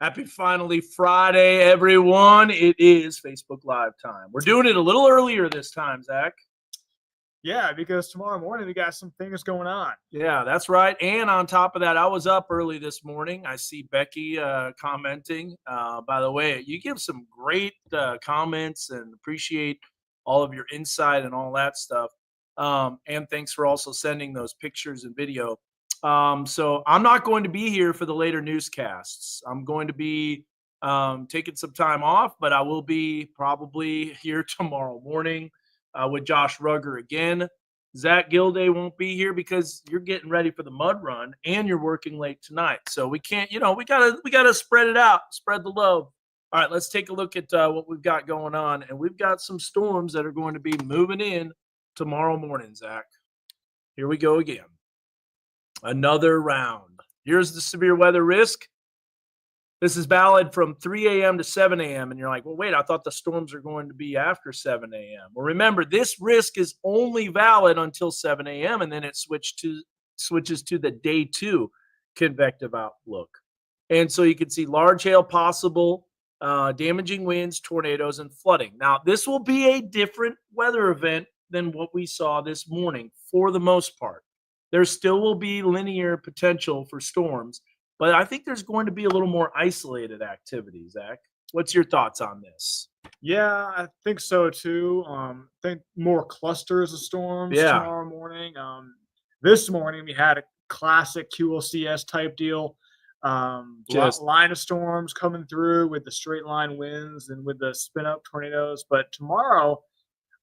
Happy finally Friday, everyone. It is Facebook Live time. We're doing it a little earlier this time, Zach. Yeah, because tomorrow morning we got some things going on. Yeah, that's right. And on top of that, I was up early this morning. I see Becky commenting. By the way, you give some great comments and appreciate all of your insight and all that stuff. And thanks for also sending those pictures and video. So I'm not going to be here for the later newscasts. I'm going to be taking some time off, but I will be probably here tomorrow morning with Josh Rugger again. Zach Gilday won't be here because you're getting ready for the mud run and you're working late tonight. So we can't, we gotta spread it out, spread the love. All right, let's take a look at what we've got going on, and we've got some storms that are going to be moving in tomorrow morning. Zach, here we go again. Another round. Here's the severe weather risk. This is valid from 3 a.m. to 7 a.m. And you're like, well, wait, I thought the storms are going to be after 7 a.m. Well, remember, this risk is only valid until 7 a.m. And then it switches to the day 2 convective outlook. And so you can see large hail possible, damaging winds, tornadoes, and flooding. Now, this will be a different weather event than what we saw this morning for the most part. There still will be linear potential for storms, but I think there's going to be a little more isolated activity, Zach. What's your thoughts on this? Yeah, I think so too. I think more clusters of storms tomorrow morning. This morning we had a classic QLCS type deal. Line of storms coming through with the straight line winds and with the spin up tornadoes. But tomorrow,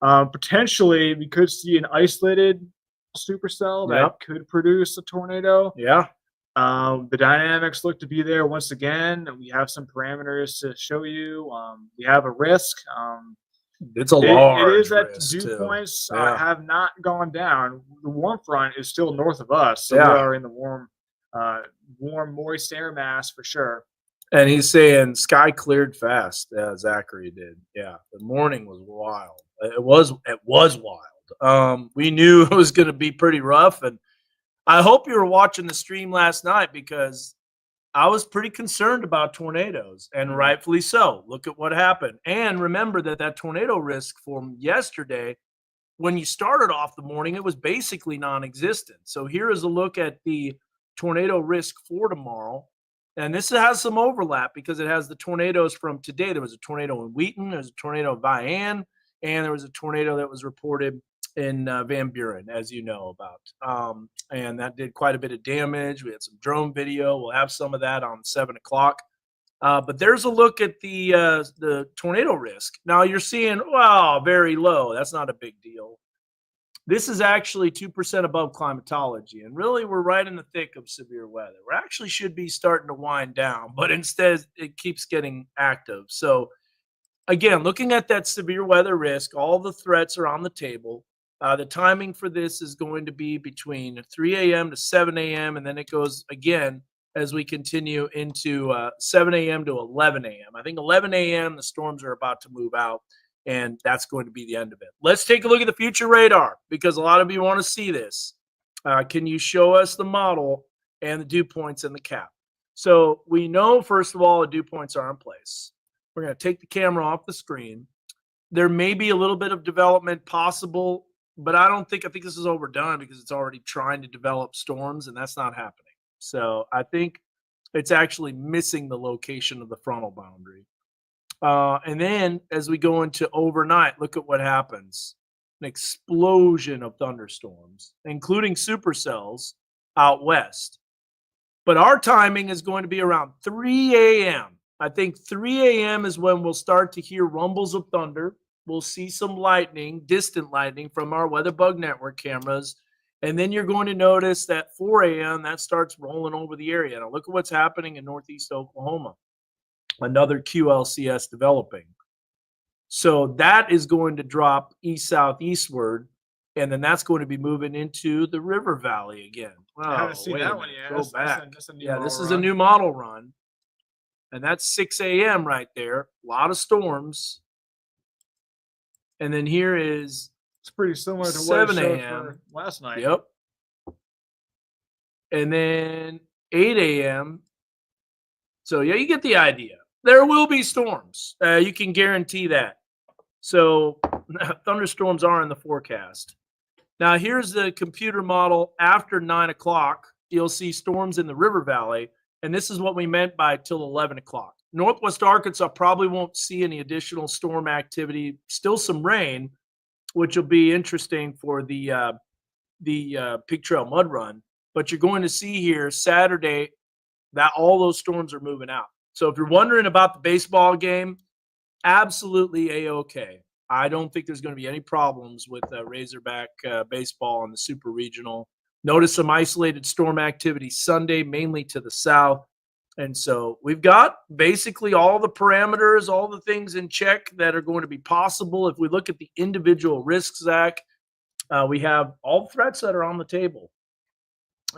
potentially we could see an isolated supercell that could produce a tornado. Yeah. The dynamics look to be there once again. We have some parameters to show you. We have a risk. It's a large It is that risk dew points have not gone down. The warm front is still north of us, so we are in the warm, moist air mass for sure. And he's saying sky cleared fast. Zachary did. Yeah, the morning was wild. It was wild. We knew it was going to be pretty rough, and I hope you were watching the stream last night because I was pretty concerned about tornadoes, and rightfully so. Look at what happened. And remember that tornado risk from yesterday, when you started off the morning, it was basically non-existent. So here is a look at the tornado risk for tomorrow. And this has some overlap because it has the tornadoes from today. There was a tornado in Wheaton, there was a tornado in Vian, and there was a tornado that was reported in Van Buren, as you know about. And that did quite a bit of damage. We had some drone video. We'll have some of that on 7 o'clock. But there's a look at the tornado risk. Now you're seeing, wow, very low. That's not a big deal. This is actually 2% above climatology. And really, we're right in the thick of severe weather. We actually should be starting to wind down, but instead it keeps getting active. So again, looking at that severe weather risk, all the threats are on the table. The timing for this is going to be between 3 a.m. to 7 a.m. And then it goes again as we continue into 7 a.m. to 11 a.m. I think 11 a.m. the storms are about to move out, and that's going to be the end of it. Let's take a look at the future radar because a lot of you want to see this. Can you show us the model and the dew points and the cap? So we know, first of all, the dew points are in place. We're going to take the camera off the screen. There may be a little bit of development possible, but I think this is overdone because it's already trying to develop storms, and that's not happening. So I think it's actually missing the location of the frontal boundary. And then as we go into overnight, look at what happens. An explosion of thunderstorms, including supercells out west. But our timing is going to be around 3 a.m. I think 3 a.m. is when we'll start to hear rumbles of thunder. We'll see some lightning, distant lightning from our weather bug network cameras. And then you're going to notice that 4 a.m. that starts rolling over the area. Now look at what's happening in northeast Oklahoma. Another QLCS developing. So that is going to drop east-southeastward, and then that's going to be moving into the river valley again. I haven't seen that one yet. Go back. This is a new model run. And that's 6 a.m. right there. A lot of storms. And then here is it's pretty similar to 7 what it a.m. last night. Yep. And then 8 a.m. So yeah, you get the idea. There will be storms. You can guarantee that. So thunderstorms are in the forecast. Now here's the computer model after 9 o'clock. You'll see storms in the river valley, and this is what we meant by till 11 o'clock. Northwest Arkansas probably won't see any additional storm activity. Still some rain, which will be interesting for the Pig Trail Mud Run. But you're going to see here Saturday that all those storms are moving out. So if you're wondering about the baseball game, absolutely A-OK. I don't think there's going to be any problems with Razorback baseball and the Super Regional. Notice some isolated storm activity Sunday, mainly to the south. And so we've got basically all the parameters, all the things in check that are going to be possible. If we look at the individual risks, Zach, we have all the threats that are on the table.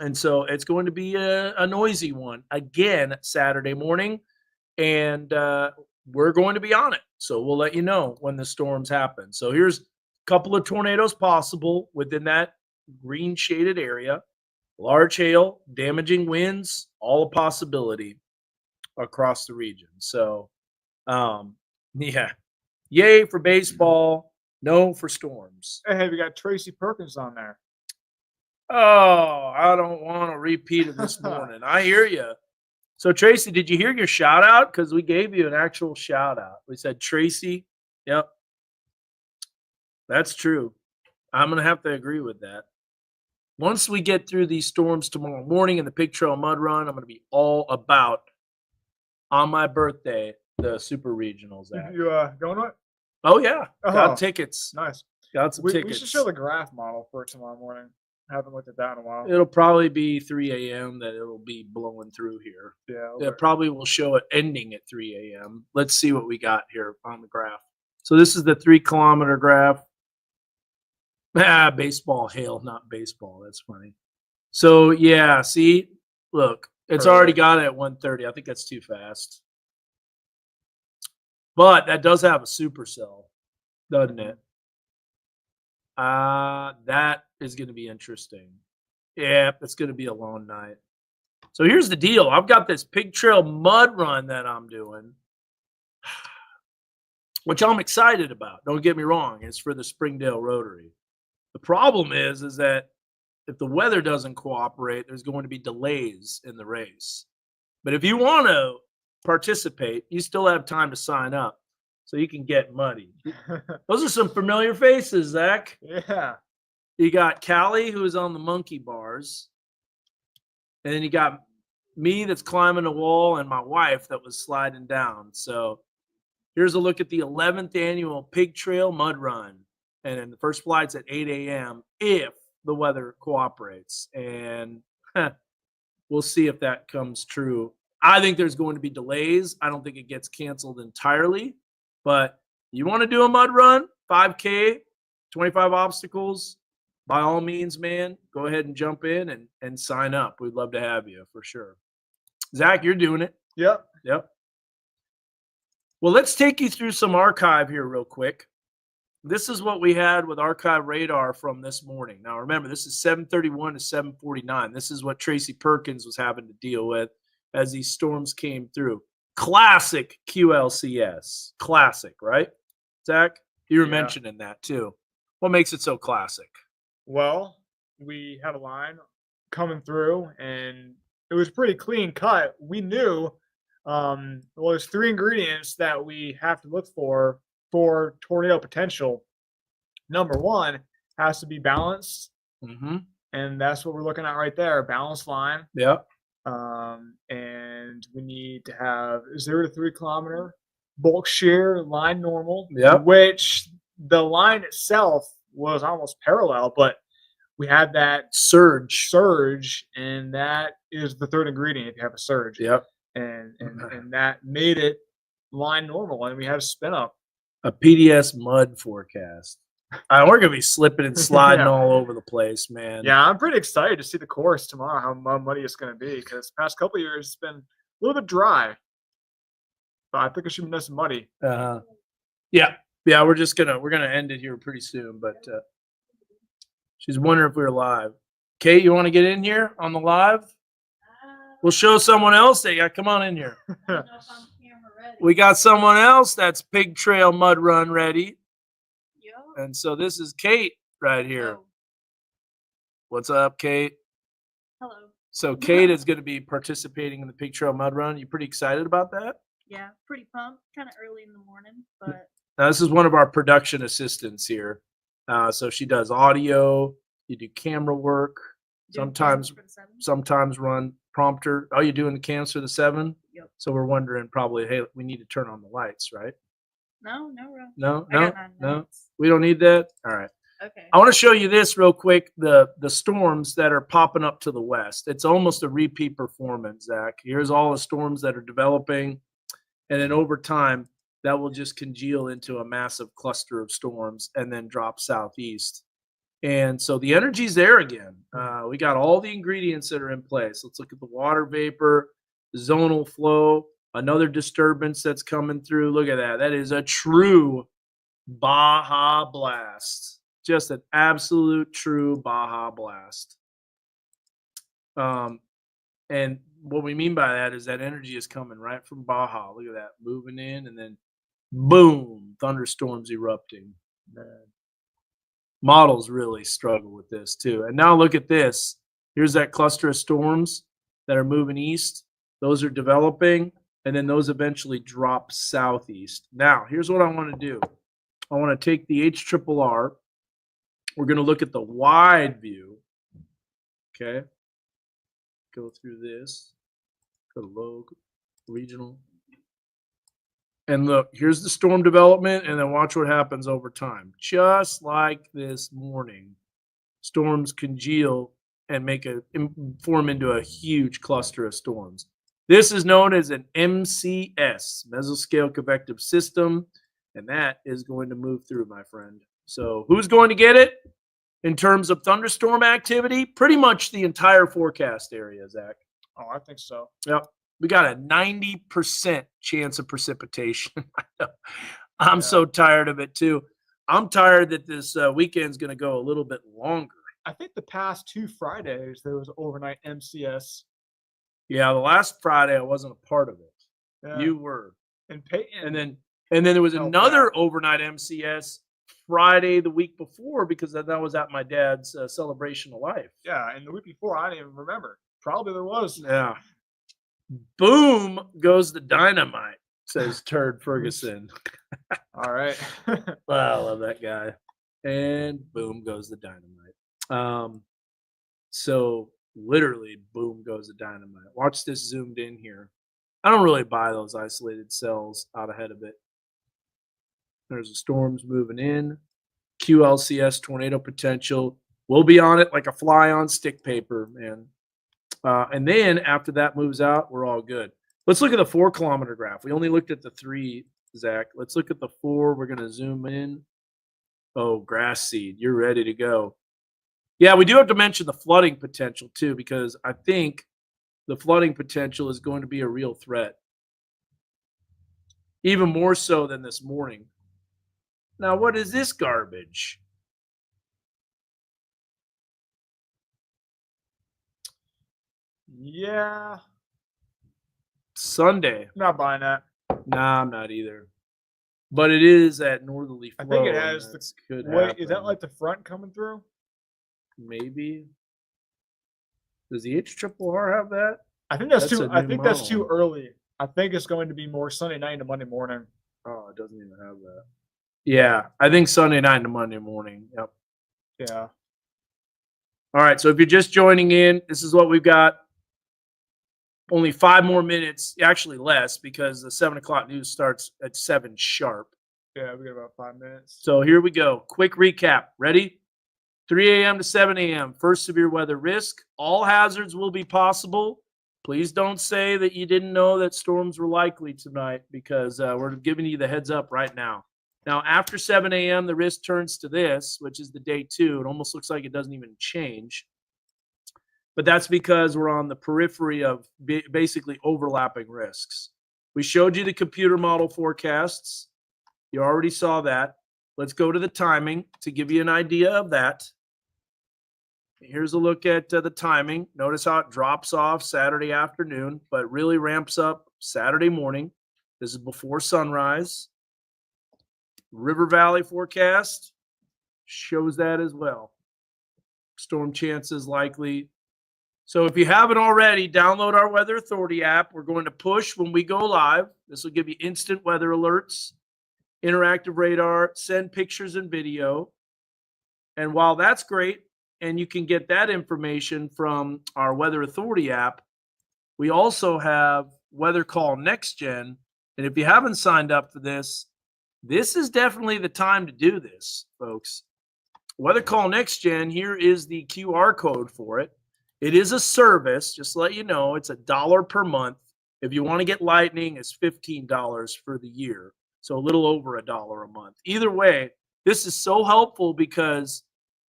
And so it's going to be a noisy one again Saturday morning. And we're going to be on it. So we'll let you know when the storms happen. So here's a couple of tornadoes possible within that green shaded area. Large hail, damaging winds, all a possibility across the region. So, yeah, yay for baseball, no for storms. Hey, we got Tracy Perkins on there. Oh, I don't want to repeat it this morning. I hear you. So, Tracy, did you hear your shout out? Because we gave you an actual shout out. We said, Tracy, yep, that's true. I'm going to have to agree with that. Once we get through these storms tomorrow morning in the Pig Trail Mud Run, I'm going to be all about, on my birthday, the Super Regionals. You going on it? Oh, yeah. Got tickets. Nice. Got some tickets. We should show the graph model for tomorrow morning. I haven't looked at that in a while. It'll probably be 3 a.m. that it'll be blowing through here. Yeah. It probably will show it ending at 3 a.m. Let's see what we got here on the graph. So this is the 3-kilometer graph. Baseball hail, not baseball. That's funny. So, yeah, see, look, it's already got it at 130. I think that's too fast. But that does have a supercell, doesn't it? That is going to be interesting. Yeah, it's going to be a long night. So here's the deal. I've got this Pig Trail Mud Run that I'm doing, which I'm excited about. Don't get me wrong. It's for the Springdale Rotary. The problem is that if the weather doesn't cooperate, there's going to be delays in the race. But if you want to participate, you still have time to sign up so you can get muddy. Those are some familiar faces, Zach. Yeah. You got Callie, who is on the monkey bars. And then you got me that's climbing a wall and my wife that was sliding down. So here's a look at the 11th annual Pig Trail Mud Run. And then the first flight's at 8 a.m. if the weather cooperates. And we'll see if that comes true. I think there's going to be delays. I don't think it gets canceled entirely. But you want to do a mud run, 5K, 25 obstacles, by all means, man, go ahead and jump in and sign up. We'd love to have you for sure. Zach, you're doing it. Yep. Well, let's take you through some archive here real quick. This is what we had with archive radar from this morning. Now, remember, this is 7:31 to 7:49. This is what Tracy Perkins was having to deal with as these storms came through. Classic QLCS. Classic, right, Zach? You were mentioning that too. What makes it so classic? Well, we had a line coming through, and it was pretty clean cut. We knew there's 3 ingredients that we have to look for tornado potential. Number 1 has to be balanced, and that's what we're looking at right there, balanced line. Yep. And we need to have 0 to 3 kilometer bulk shear line normal. Yep. Which the line itself was almost parallel, but we had that surge, and that is the 3rd ingredient if you have a surge. Yep. And that made it line normal, and we had a spin up. A PDS mud forecast. We're gonna be slipping and sliding all over the place, man. Yeah, I'm pretty excited to see the course tomorrow, how muddy it's gonna be, because the past couple of years it's been a little bit dry. But I think it should be nice and muddy. Yeah, we're gonna end it here pretty soon, but she's wondering if we were live. Kate, you want to get in here on the live? We'll show someone else. Come on in here. We got someone else that's Pig Trail Mud Run ready. Yep. And so this is Kate right here. Hello. What's up, Kate? Hello. So Kate is going to be participating in the Pig Trail Mud Run. You pretty excited about that? Yeah, pretty pumped. Kind of early in the morning, but. Now, this is one of our production assistants here. So she does audio. You do camera work. Sometimes run prompter. Oh, you're doing the cams for the 7? Yep. So we're wondering probably, hey, we need to turn on the lights, right? No. We don't need that. All right. Okay. I want to show you this real quick. The storms that are popping up to the west. It's almost a repeat performance, Zach. Here's all the storms that are developing, and then over time that will just congeal into a massive cluster of storms and then drop southeast. And so the energy's there again. We got all the ingredients that are in place. Let's look at the water vapor, zonal flow, another disturbance that's coming through. Look at that. That is a true Baja blast. Just an absolute true Baja blast. And what we mean by that is that energy is coming right from Baja. Look at that, moving in, and then boom, thunderstorms erupting. Man. Models really struggle with this too. And now look at this. Here's that cluster of storms that are moving east. Those are developing, and then those eventually drop southeast. Now, here's what I want to do. I want to take the HRRR. We're going to look at the wide view. Okay. Go through this. Go to local, regional. And look, here's the storm development, and then watch what happens over time. Just like this morning, storms congeal and form into a huge cluster of storms. This is known as an MCS, mesoscale convective system, and that is going to move through, my friend. So who's going to get it in terms of thunderstorm activity? Pretty much the entire forecast area, Zach. Oh, I think so. Yep. We got a 90% chance of precipitation. I'm so tired of it, too. I'm tired that this weekend's going to go a little bit longer. I think the past 2 Fridays, there was overnight MCS. Yeah, the last Friday, I wasn't a part of it. Yeah. You were. And Peyton. And then there was another overnight MCS Friday the week before, because that was at my dad's celebration of life. Yeah, and the week before, I didn't even remember. Probably there was. Yeah. Boom goes the dynamite, says Turd Ferguson. All right. Well, I love that guy. And boom goes the dynamite. So literally, boom goes the dynamite. Watch this zoomed in here. I don't really buy those isolated cells out ahead of it. There's the storms moving in. QLCS tornado potential. We'll be on it like a fly on stick paper, man. And then after that moves out, we're all good. Let's look at the 4-kilometer graph. We only looked at the 3, Zach. Let's look at the 4. We're going to zoom in. Oh, grass seed. You're ready to go. Yeah, we do have to mention the flooding potential too, because I think the flooding potential is going to be a real threat. Even more so than this morning. Now, what is this garbage? Yeah. Sunday. Not buying that. Nah, I'm not either. But it is at northerly flow. I think it has. Wait, is that like the front coming through? Maybe. Does the HRRR have that? I think that's too. I think that's too early. I think it's going to be more Sunday night into Monday morning. Oh, it doesn't even have that. Yeah, I think Sunday night to Monday morning. Yep. Yeah. All right, so if you're just joining in, this is what we've got. Only 5 more minutes, actually less, because the 7 o'clock news starts at 7 sharp. Yeah, we got about 5 minutes. So here we go. Quick recap. Ready? 3 a.m. to 7 a.m. First severe weather risk. All hazards will be possible. Please don't say that you didn't know that storms were likely tonight, because we're giving you the heads up right now. Now, after 7 a.m., the risk turns to this, which is the day 2. It almost looks like it doesn't even change. But that's because we're on the periphery of basically overlapping risks. We showed you the computer model forecasts. You already saw that. Let's go to the timing to give you an idea of that. Here's a look at the timing. Notice how it drops off Saturday afternoon, but really ramps up Saturday morning. This is before sunrise. River Valley forecast shows that as well. Storm chances likely. So if you haven't already, download our Weather Authority app. We're going to push when we go live. This will give you instant weather alerts, interactive radar, send pictures and video. And while that's great, and you can get that information from our Weather Authority app, we also have Weather Call Next Gen. And if you haven't signed up for this, this is definitely the time to do this, folks. Weather Call Next Gen, here is the QR code for it. It is a service, just to let you know. It's $1 per month. If you want to get lightning, it's $15 for the year. So a little over $1 a month. Either way, this is so helpful because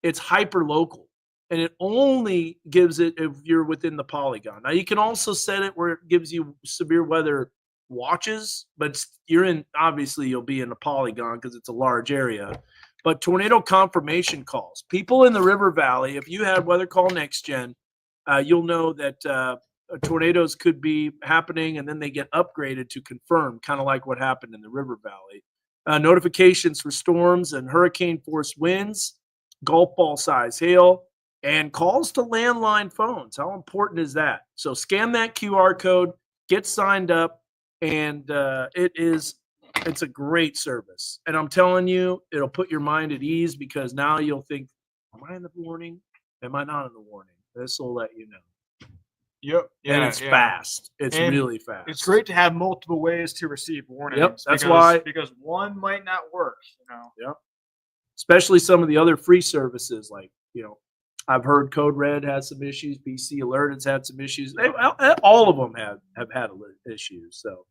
it's hyper local, and it only gives it if you're within the polygon. Now you can also set it where it gives you severe weather watches, but you're in, obviously you'll be in a polygon because it's a large area. But tornado confirmation calls, people in the River Valley, if you had Weather Call Next Gen, you'll know that tornadoes could be happening and then they get upgraded to confirm, kind of like what happened in the River Valley. Notifications for storms and hurricane force winds, golf ball size hail, and calls to landline phones. How important is that? So scan that QR code, get signed up, and it's a great service. And I'm telling you, it'll put your mind at ease because now you'll think, am I in the warning? Am I not in the warning? This will let you know. Yep. Yeah, and it's fast. It's really fast. It's great to have multiple ways to receive warnings. Yep. That's why. Because one might not work, Yep. Especially some of the other free services like, I've heard Code Red has some issues. BC Alert has had some issues. All of them have had issues. So,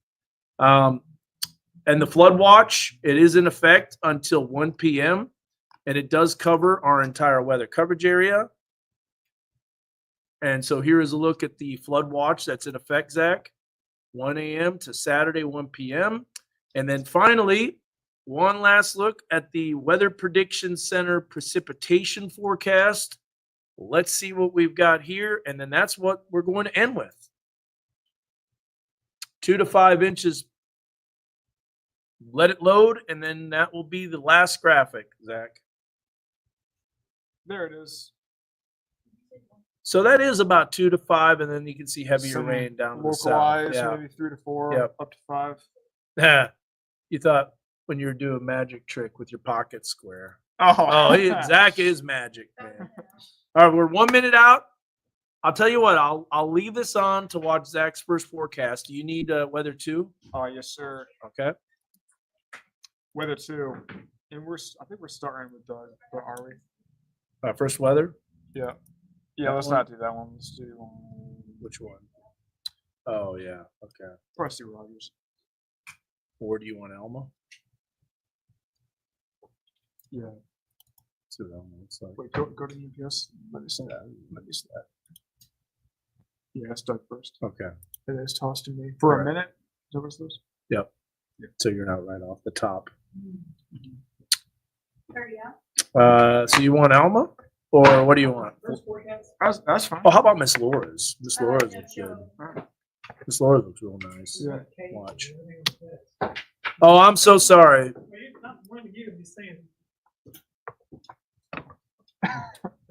and the flood watch, it is in effect until 1 p.m. and it does cover our entire weather coverage area. And so here is a look at the flood watch that's in effect, Zach, 1 a.m. to Saturday, 1 p.m. And then finally, one last look at the Weather Prediction Center precipitation forecast. Let's see what we've got here. And then that's what we're going to end with. 2 to 5 inches. Let it load, and then that will be the last graphic, Zach. There it is. So that is about 2 to 5, and then you can see heavier rain down to the south. Localized, maybe 3 to 4, up to 5. Yeah. You thought when you were doing a magic trick with your pocket square. Zach is magic, man. All right, we're 1 minute out. I'll tell you what, I'll leave this on to watch Zach's first forecast. Do you need weather 2? Oh, yes, sir. Okay. Weather 2. And I think we're starting with Doug, but are we? First weather? Yeah. Yeah, let's not do that one. Let's do which one? Oh, yeah. Okay. Probably do Rogers. Or do you want Elma? Yeah. Let's see what Elma looks like. Wait, go to UPS. Let me see that. Yeah, let's Doug first. Okay. It is tossed to me. For a minute? Is that what it is? Yep. So you're not right off the top. So you want Elma? Or what do you want? That's fine. Oh, how about Miss Laura's? Miss Laura's looks good. Miss Laura's looks real nice. Yeah. Watch. Oh, I'm so sorry.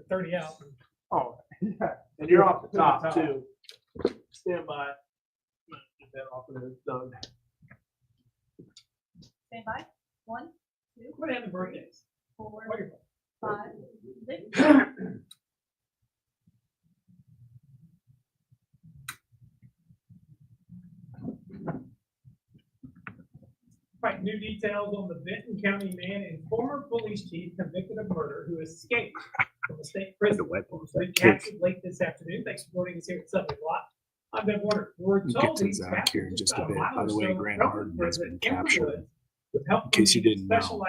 30 out. Oh, yeah. And you're off the top, too. Stand by. Get that off of there. Done. Stand by. 1, 2, What happened birthdays? 4, 5, 6. Right, new details on the Benton County man and former police chief convicted of murder who escaped from the state prison. Was captured late this afternoon. Thanks for joining us here at 7 o'clock. I'm Ben Warner. We're told to Zach here in just a bit. By the way, Grant Harden has been captured. In case you didn't know,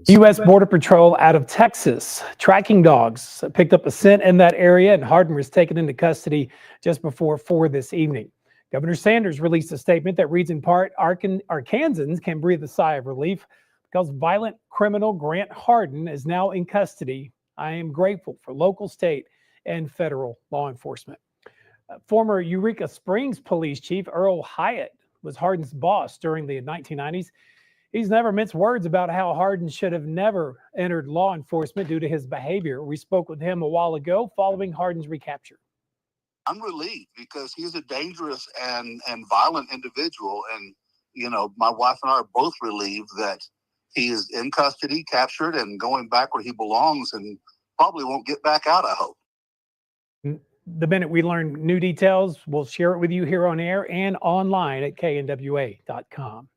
U.S. Border Patrol out of Texas, tracking dogs picked up a scent in that area, and Harden was taken into custody just before 4 this evening. Governor Sanders released a statement that reads in part, Arkansans can breathe a sigh of relief because violent criminal Grant Harden is now in custody I am grateful for local, state, and federal law enforcement. Former Eureka Springs Police Chief Earl Hyatt was Hardin's boss during the 1990s. He's never minced words about how Hardin should have never entered law enforcement due to his behavior. We spoke with him a while ago following Hardin's recapture. I'm relieved because he's a dangerous and violent individual. And, you know, my wife and I are both relieved that he is in custody, captured, and going back where he belongs and probably won't get back out, I hope. The minute we learn new details, we'll share it with you here on air and online at knwa.com.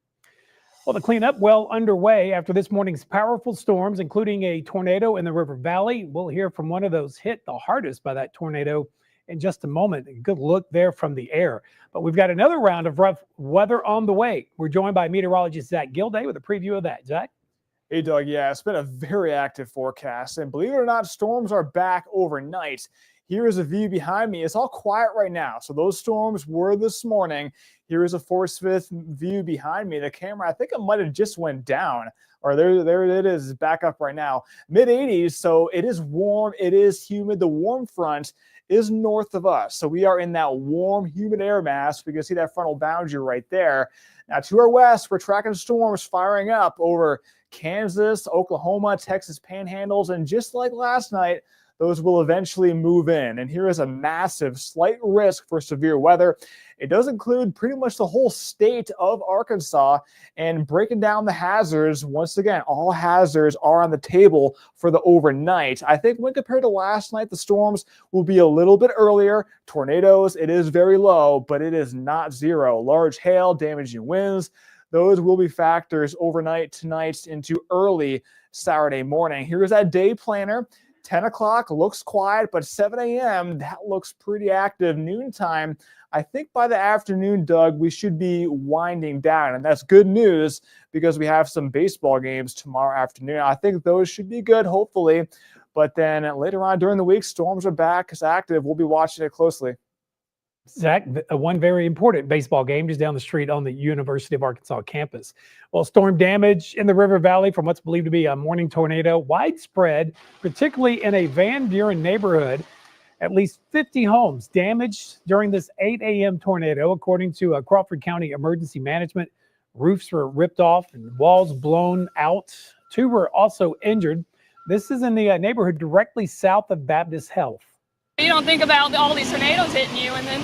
Well, the cleanup well underway after this morning's powerful storms, including a tornado in the River Valley. We'll hear from one of those hit the hardest by that tornado in just a moment. A good look there from the air. But we've got another round of rough weather on the way. We're joined by meteorologist Zach Gilday with a preview of that. Zach? Hey, Doug. Yeah, it's been a very active forecast. And believe it or not, storms are back overnight. Here is a view behind me. It's all quiet right now. So those storms were this morning. Here is a force fifth view behind me. The camera, I think it might have just went down. Or there it is, back up right now. Mid-80s, so it is warm. It is humid. The warm front is north of us. So we are in that warm, humid air mass. We can see that frontal boundary right there. Now to our west, we're tracking storms firing up over Kansas, Oklahoma, Texas panhandles. And just like last night, those will eventually move in. And here is a massive slight risk for severe weather. It does include pretty much the whole state of Arkansas. And breaking down the hazards, once again, all hazards are on the table for the overnight. I think when compared to last night, the storms will be a little bit earlier. Tornadoes, it is very low, but it is not zero. Large hail, damaging winds, those will be factors overnight tonight into early Saturday morning. Here's that day planner. 10 o'clock looks quiet, but 7 a.m., that looks pretty active. Noontime, I think by the afternoon, Doug, we should be winding down. And that's good news because we have some baseball games tomorrow afternoon. I think those should be good, hopefully. But then later on during the week, storms are back as active. We'll be watching it closely. Zach, one very important baseball game just down the street on the University of Arkansas campus. Well, storm damage in the River Valley from what's believed to be a morning tornado, widespread, particularly in a Van Buren neighborhood. At least 50 homes damaged during this 8 a.m. tornado, according to Crawford County Emergency Management. Roofs were ripped off and walls blown out. 2 were also injured. This is in the neighborhood directly south of Baptist Health. You don't think about all these tornadoes hitting you, and then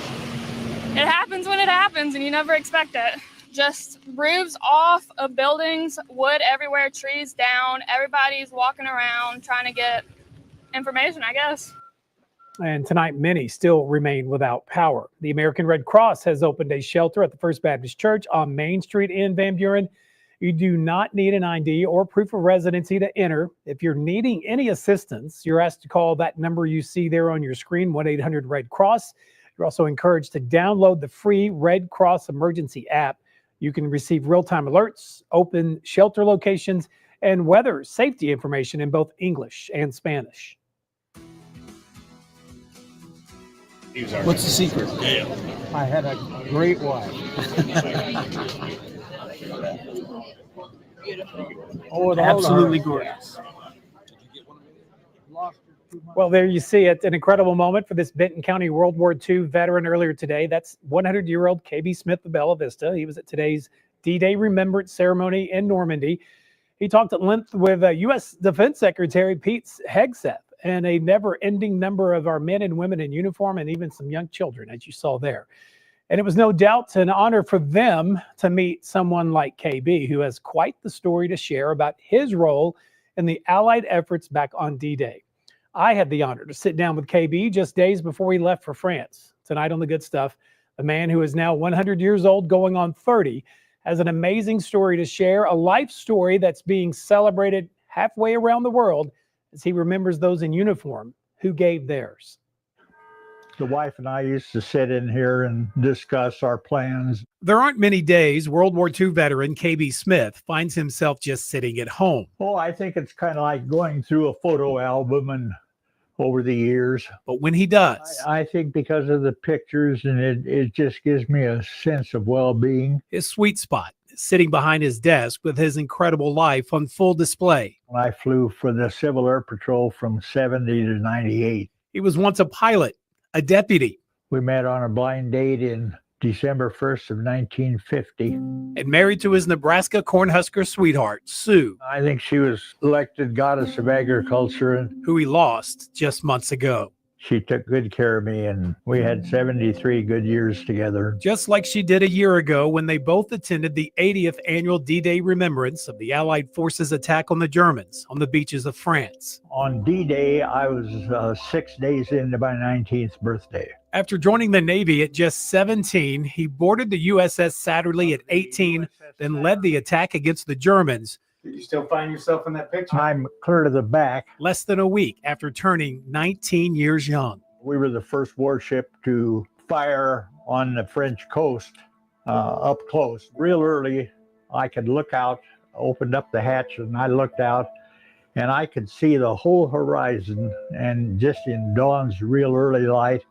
it happens when it happens, and you never expect it. Just roofs off of buildings, wood everywhere, trees down. Everybody's walking around trying to get information, I guess. And tonight, many still remain without power. The American Red Cross has opened a shelter at the First Baptist Church on Main Street in Van Buren. You do not need an ID or proof of residency to enter. If you're needing any assistance, you're asked to call that number you see there on your screen, 1-800-RED-CROSS. You're also encouraged to download the free Red Cross Emergency app. You can receive real-time alerts, open shelter locations, and weather safety information in both English and Spanish. What's the secret? I had a great wife. Oh, absolutely gorgeous. Well, there you see it. An incredible moment for this Benton County World War II veteran earlier today. That's 100-year-old KB Smith of Bella Vista. He was at today's D-Day Remembrance Ceremony in Normandy. He talked at length with U.S. Defense Secretary Pete Hegseth and a never-ending number of our men and women in uniform and even some young children, as you saw there. And it was no doubt an honor for them to meet someone like KB, who has quite the story to share about his role in the Allied efforts back on D-Day. I had the honor to sit down with KB just days before he left for France. Tonight on The Good Stuff, a man who is now 100 years old, going on 30, has an amazing story to share, a life story that's being celebrated halfway around the world as he remembers those in uniform who gave theirs. The wife and I used to sit in here and discuss our plans. There aren't many days World War II veteran KB Smith finds himself just sitting at home. Oh, I think it's kind of like going through a photo album and over the years. But when he does, I think because of the pictures, and it just gives me a sense of well-being. his sweet spot sitting behind his desk with his incredible life on full display. I flew for the Civil Air Patrol from 70 to 98. He was once a pilot, a deputy. We met on a blind date in December 1st of 1950. And married to his Nebraska Cornhusker sweetheart, Sue. I think she was elected goddess of agriculture, and who he lost just months ago. She took good care of me, and we had 73 good years together. Just like she did a year ago when they both attended the 80th annual D-Day remembrance of the Allied forces' attack on the Germans on the beaches of France. On D-Day, I was 6 days into my 19th birthday. After joining the Navy at just 17, he boarded the USS Satterley at 18, then led the attack against the Germans. Did you still find yourself in that picture? I'm clear to the back. Less than a week after turning 19 years young. We were the first warship to fire on the French coast up close. Real early, I could look out, opened up the hatch, and I looked out, and I could see the whole horizon, and just in dawn's real early light,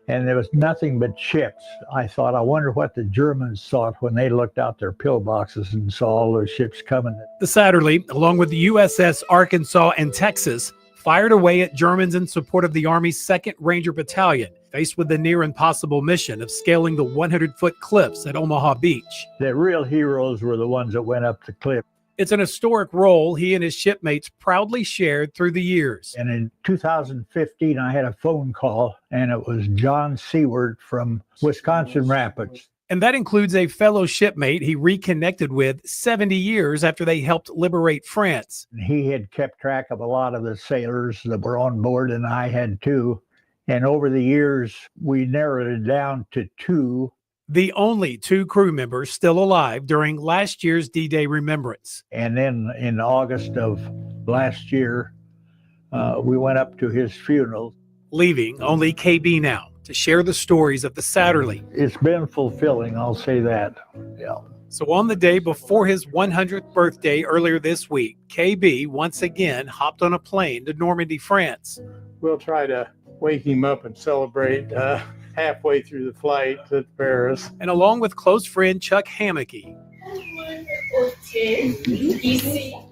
and there was nothing but ships. I thought, I wonder what the Germans thought when they looked out their pillboxes and saw all those ships coming. The Satterley, along with the USS Arkansas and Texas, fired away at Germans in support of the Army's 2nd Ranger Battalion, faced with the near impossible mission of scaling the 100-foot cliffs at Omaha Beach. The real heroes were the ones that went up the cliff. It's an historic role he and his shipmates proudly shared through the years. And in 2015, I had a phone call, and it was John Seward from Wisconsin Rapids. And that includes a fellow shipmate he reconnected with 70 years after they helped liberate France. He had kept track of a lot of the sailors that were on board, and I had too. And over the years, we narrowed it down to 2. The only 2 crew members still alive during last year's D-Day remembrance. And then in August of last year, we went up to his funeral. Leaving only KB now to share the stories of the Satterley. It's been fulfilling, I'll say that. Yeah. So on the day before his 100th birthday earlier this week, KB once again hopped on a plane to Normandy, France. We'll try to wake him up and celebrate halfway through the flight to Paris. And along with close friend Chuck Hammocky,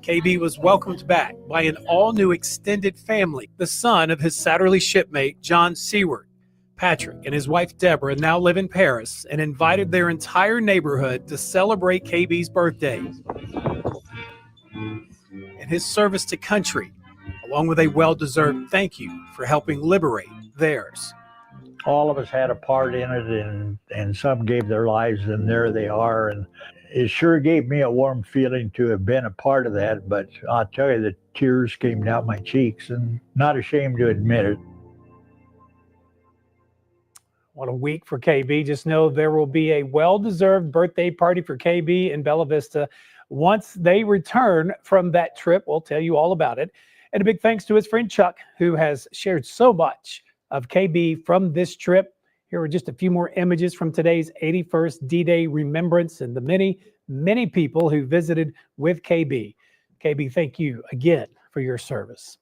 KB was welcomed back by an all-new extended family, the son of his Satterley shipmate, John Seward. Patrick and his wife Deborah now live in Paris and invited their entire neighborhood to celebrate KB's birthday and his service to country, along with a well-deserved thank you for helping liberate theirs. All of us had a part in it, and some gave their lives, and there they are. And it sure gave me a warm feeling to have been a part of that, but I'll tell you, the tears came down my cheeks, and not ashamed to admit it. What a week for KB. Just know there will be a well-deserved birthday party for KB in Bella Vista once they return from that trip. We'll tell you all about it. And a big thanks to his friend Chuck, who has shared so much of KB from this trip. Here are just a few more images from today's 81st D-Day remembrance and the many, many people who visited with KB. KB, thank you again for your service.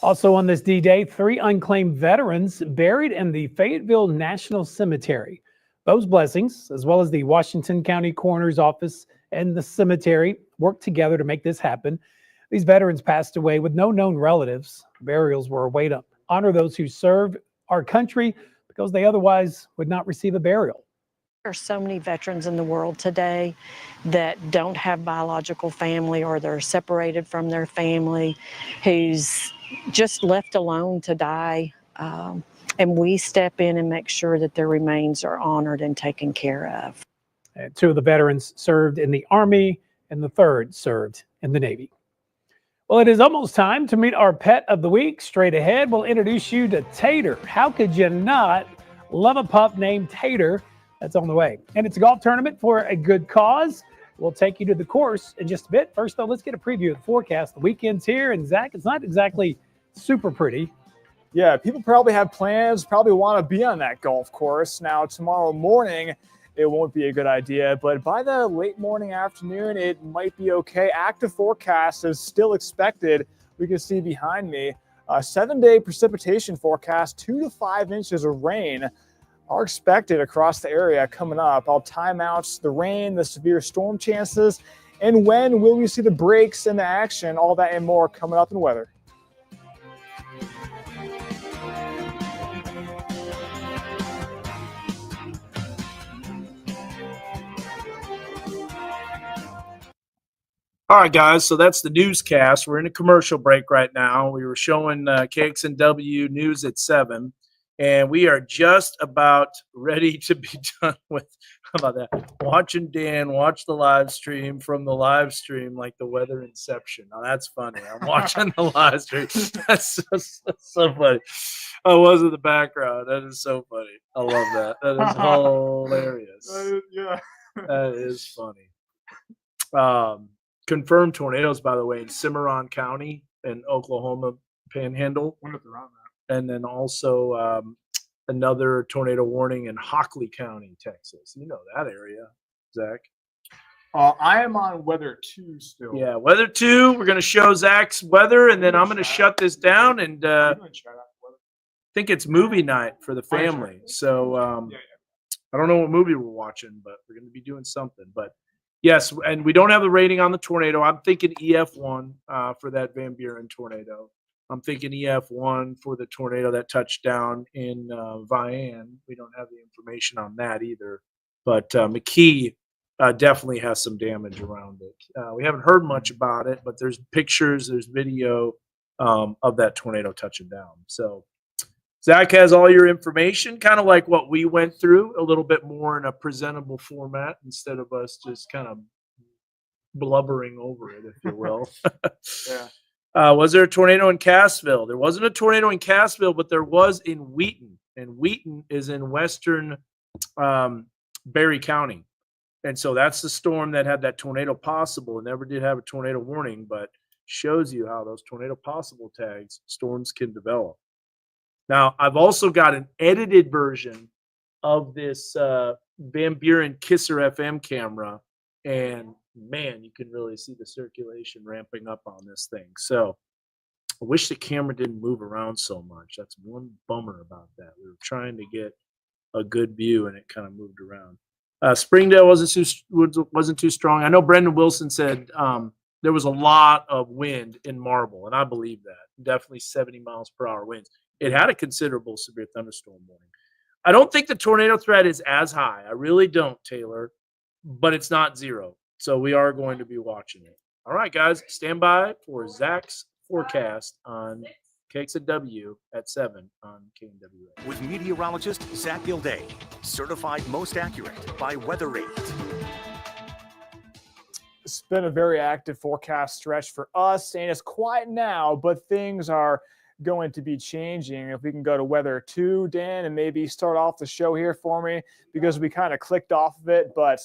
Also on this D-Day, 3 unclaimed veterans buried in the Fayetteville National Cemetery. Those blessings, as well as the Washington County Coroner's Office and the cemetery, worked together to make this happen. These veterans passed away with no known relatives. Burials were a way to honor those who served our country because they otherwise would not receive a burial. There are so many veterans in the world today that don't have biological family, or they're separated from their family, who's just left alone to die. And we step in and make sure that their remains are honored and taken care of. And 2 of the veterans served in the Army, and the 3rd served in the Navy. Well, it is almost time to meet our pet of the week. Straight ahead, we'll introduce you to Tater. How could you not love a pup named Tater? That's on the way. And it's a golf tournament for a good cause. We'll take you to the course in just a bit. First, though, let's get a preview of the forecast. The weekend's here, and Zach, it's not exactly super pretty. Yeah, people probably have plans, probably want to be on that golf course. Now, tomorrow morning, it won't be a good idea, but by the late morning, afternoon, it might be okay. Active forecast is still expected. We can see behind me a 7-day precipitation forecast, 2 to 5 inches of rain. are expected across the area coming up. All timeouts, the rain, the severe storm chances, and when will we see the breaks in the action, all that and more coming up in weather. All right, guys, so that's the newscast. We're in a commercial break right now. We were showing KXNW News at 7, and we are just about ready to be done with, how about that? Watching Dan watch the live stream from the live stream like the weather inception. Now, that's funny. I'm watching the live stream. That's so funny. I was in the background. That is so funny. I love that. That is hilarious. Yeah. That is funny. Confirmed tornadoes, by the way, in Cimarron County and Oklahoma Panhandle. Wonder if they're on that. And then also another tornado warning in Hockley County, Texas. You know that area, Zach. I am on weather 2 still. Yeah, weather 2. We're going to show Zach's weather, and then I'm going to shut this down. And I think it's movie night for the family. So I don't know what movie we're watching, but we're going to be doing something. But yes, and we don't have the rating on the tornado. I'm thinking EF1 for that Van Buren tornado. I'm thinking EF1 for the tornado that touched down in Vian. We don't have the information on that either. But McKee definitely has some damage around it. We haven't heard much about it, but there's pictures, there's video of that tornado touching down. So Zach has all your information, kind of like what we went through, a little bit more in a presentable format instead of us just kind of blubbering over it, if you will. Yeah. Was there a tornado in Cassville? There wasn't a tornado in Cassville, but there was in Wheaton. And Wheaton is in western Berry County. And so that's the storm that had that tornado possible. It never did have a tornado warning, but shows you how those tornado possible tags, storms can develop. Now, I've also got an edited version of this Van Buren Kisser FM camera, and man, you can really see the circulation ramping up on this thing. So I wish the camera didn't move around so much. That's one bummer about that. We were trying to get a good view, and it kind of moved around. Springdale wasn't too strong. I know Brendan Wilson said there was a lot of wind in Marble, and I believe that. Definitely 70 miles per hour winds. It had a considerable severe thunderstorm warning. I don't think the tornado threat is as high. I really don't, Taylor, but it's not zero. So we are going to be watching it. All right, guys, stand by for Zach's forecast on KXNW at 7 on KNWA. With meteorologist Zach Gilday, certified most accurate by WeatherRate. It's been a very active forecast stretch for us, and it's quiet now, but things are going to be changing. If we can go to weather 2, Dan, and maybe start off the show here for me, because we kind of clicked off of it. But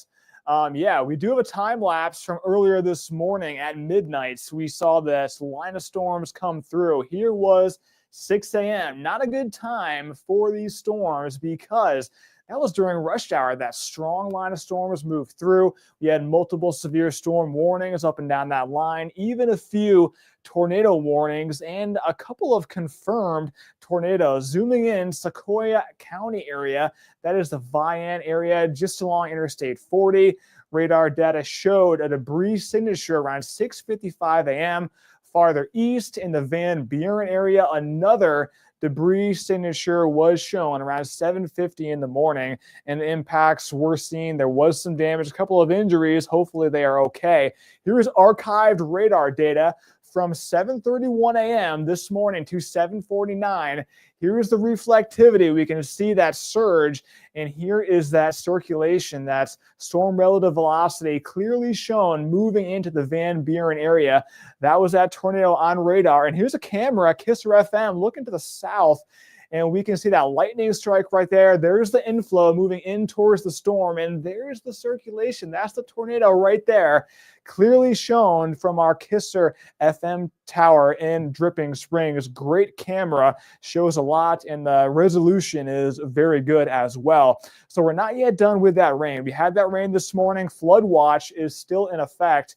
yeah, we do have a time lapse from earlier this morning at midnight. So we saw this line of storms come through. Here was 6 a.m. Not a good time for these storms, because that was during rush hour. That strong line of storms moved through. We had multiple severe storm warnings up and down that line, even a few tornado warnings, and a couple of confirmed tornadoes. Zooming in, Sequoia County area, that is the Vian area just along Interstate 40. Radar data showed a debris signature around 6:55 a.m. Farther east in the Van Buren area, another debris signature was shown around 7:50 in the morning, and the impacts were seen. There was some damage, a couple of injuries. Hopefully they are okay. Here's archived radar data from 7:31 a.m. this morning to 7:49. Here's the reflectivity. We can see that surge, and here is that circulation, that storm relative velocity clearly shown moving into the Van Buren area. That was that tornado on radar. And here's a camera, Kisser FM, looking to the south, and we can see that lightning strike right there. There's the inflow moving in towards the storm, and there's the circulation. That's the tornado right there, clearly shown from our Kisser FM tower in Dripping Springs. Great camera, shows a lot, and the resolution is very good as well. So we're not yet done with that rain. We had that rain this morning. Flood watch is still in effect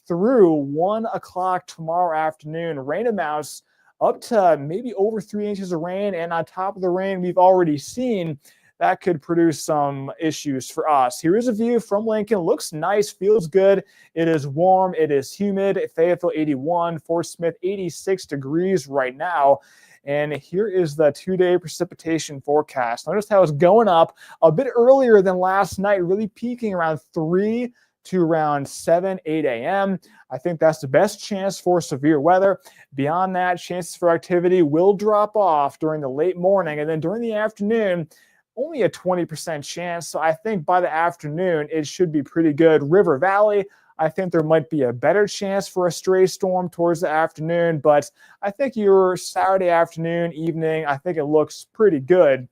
through 1 o'clock tomorrow afternoon. Rain amounts up to maybe over 3 inches of rain, and on top of the rain, we've already seen that could produce some issues for us. Here is a view from Lincoln. Looks nice, feels good. It is warm, it is humid. Fayetteville 81, Fort Smith 86 degrees right now. And here is the 2-day precipitation forecast. Notice how it's going up a bit earlier than last night, really peaking around 3 to around 7, 8 a.m. I think that's the best chance for severe weather. Beyond that, chances for activity will drop off during the late morning, and then during the afternoon, only a 20% chance. So I think by the afternoon, it should be pretty good. River Valley, I think there might be a better chance for a stray storm towards the afternoon, but I think your Saturday afternoon, evening, I think it looks pretty good.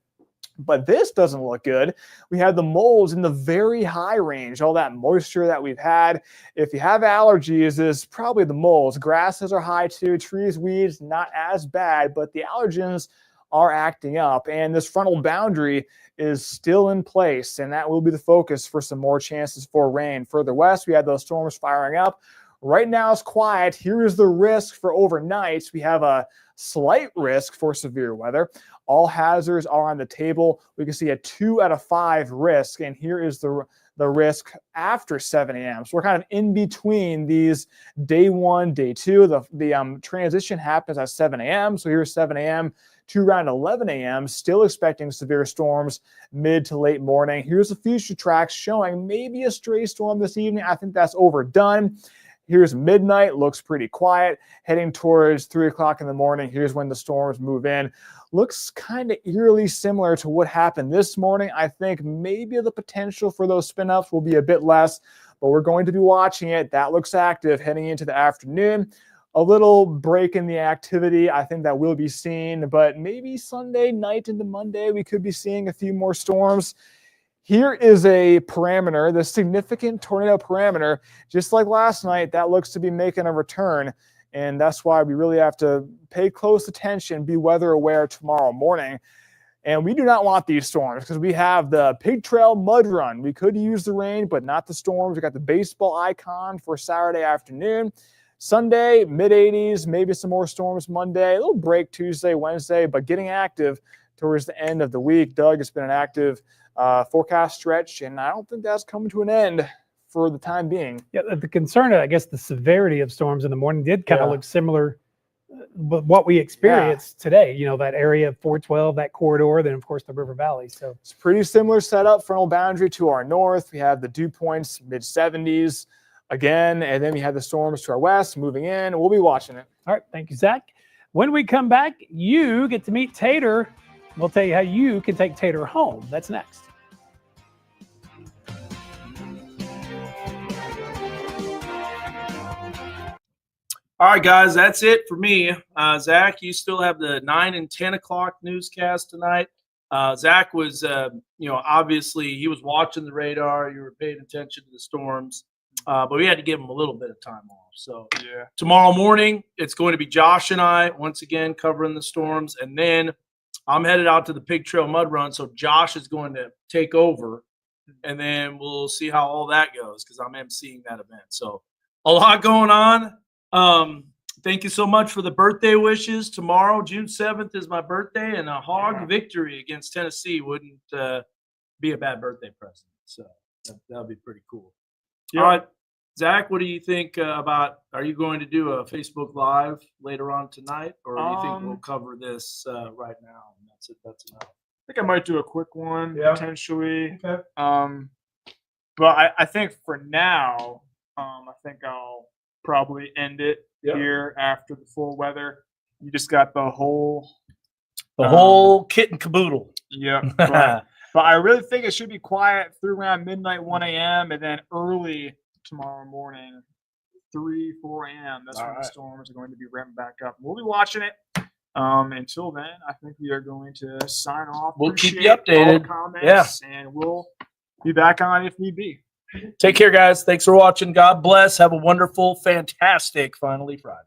But this doesn't look good. We have the molds in the very high range, all that moisture that we've had. If you have allergies, it's probably the molds. Grasses are high too, trees, weeds, not as bad, but the allergens are acting up. And this frontal boundary is still in place, and that will be the focus for some more chances for rain. Further west, we have those storms firing up. Right now it's quiet. Here is the risk for overnight. We have a slight risk for severe weather. All hazards are on the table. We can see a 2 out of 5 risk, and here is the risk after 7 a.m. So we're kind of in between these day 1, day 2. The transition happens at 7 a.m. So here's 7 a.m. to around 11 a.m. Still expecting severe storms mid to late morning. Here's the future tracks showing maybe a stray storm this evening. I think that's overdone. Here's midnight, looks pretty quiet. Heading towards 3 o'clock in the morning, here's when the storms move in. Looks kind of eerily similar to what happened this morning. I think maybe the potential for those spin-ups will be a bit less, but we're going to be watching it. That looks active heading into the afternoon. A little break in the activity, I think that will be seen, but maybe Sunday night into Monday, we could be seeing a few more storms. Here is a parameter, the significant tornado parameter. Just like last night, that looks to be making a return. And that's why we really have to pay close attention, be weather aware tomorrow morning. And we do not want these storms because we have the Pig Trail Mud Run. We could use the rain, but not the storms. We got the baseball icon for Saturday afternoon. Sunday, mid-80s, maybe some more storms Monday. A little break Tuesday, Wednesday, but getting active towards the end of the week. Doug, it's been an active forecast stretch, and I don't think that's coming to an end for the time being. Yeah, the concern, I guess, the severity of storms in the morning did kind of look similar with what we experienced today. You know, that area of 412, that corridor, then of course the River Valley. So it's pretty similar setup. Frontal boundary to our north. We have the dew points mid 70s again, and then we have the storms to our west moving in. We'll be watching it. All right, thank you, Zach. When we come back, you get to meet Tater. We'll tell you how you can take Tater home. That's next. All right, guys, that's it for me. Zach, you still have the 9 and 10 o'clock newscast tonight. Zach was, obviously he was watching the radar. You were paying attention to the storms, but we had to give him a little bit of time off. So tomorrow morning, it's going to be Josh and I once again covering the storms, and then I'm headed out to the Pig Trail Mud Run. So Josh is going to take over, and then we'll see how all that goes because I'm emceeing that event. So a lot going on. Thank you so much for the birthday wishes. Tomorrow, June 7th, is my birthday, and a Hog victory against Tennessee wouldn't be a bad birthday present. So that'll be pretty cool. All right, Zach, what do you think about? Are you going to do a Facebook Live later on tonight, or do you think we'll cover this right now? And that's it. That's enough. I think I might do a quick one potentially. Okay. But I think for now, I think I'll probably end it here after the full weather. You just got the whole kit and caboodle. Yeah. But I really think it should be quiet through around midnight, 1 a.m. and then early tomorrow morning, 3, 4 a.m. That's when the storms are going to be ramping back up. We'll be watching it. Until then, I think we are going to sign off. We'll keep you updated. And we'll be back on if need be. Take care, guys. Thanks for watching. God bless. Have a wonderful, fantastic Finally Friday.